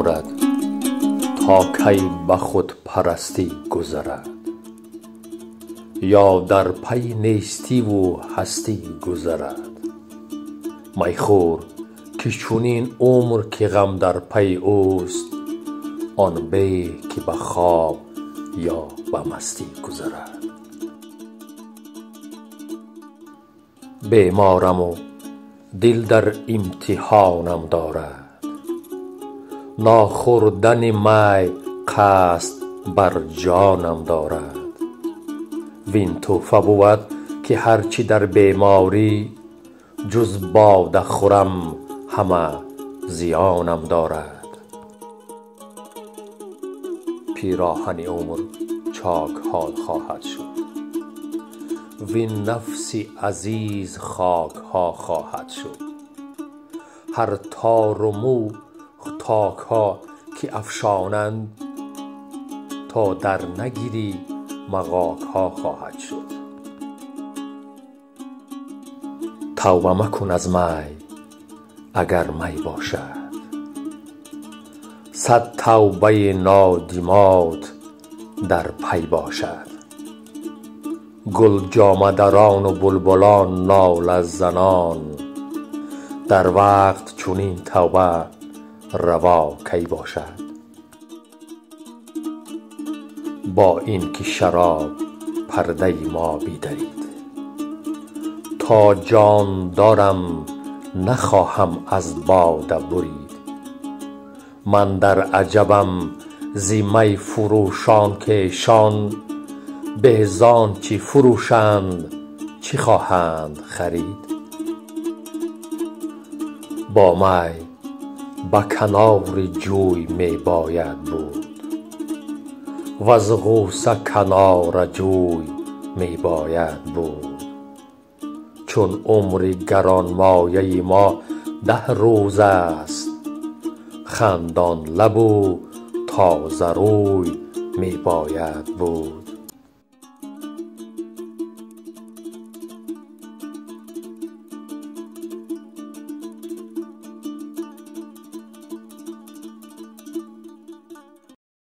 خورد تا کی به خود پرستی گذرد، یا در پی نیستی و هستی گذرد. میخور که چونین عمر که غم در پی اوست، آن به که به خواب یا به مستی گذرد. بیمارم و دل در امتحانم دارد، ناخوردن می قصد بر جانم دارد. وین تحفه بود که هرچی در بیماری، جز باده خورم همه زیانم دارد. پیراهن عمر چاک حال خواهد شد، وین نفس عزیز خاک ها خواهد شد. هر تار و مو تاک ها که افشانند، تا در نگیری مغاک ها خواهد شد. توبه مکن از می اگر می باشد، صد توبه نادمات در پی باشد. گل جامه دران و بلبلان ناله زنان، در وقت چنین توبه روا کی باشد. با این که شراب پرده ما بیدرید، تا جان دارم نخواهم از باده برید. من در عجبم ز می فروشان که ایشان، به زان چی فروشند چی خواهند خرید. با می به کنار جوی می باید بود، وز غوصه کنار جوی می باید بود. چون عمر گرانمایه ما 10 روز است، خندان لب و تازه روی می باید بود.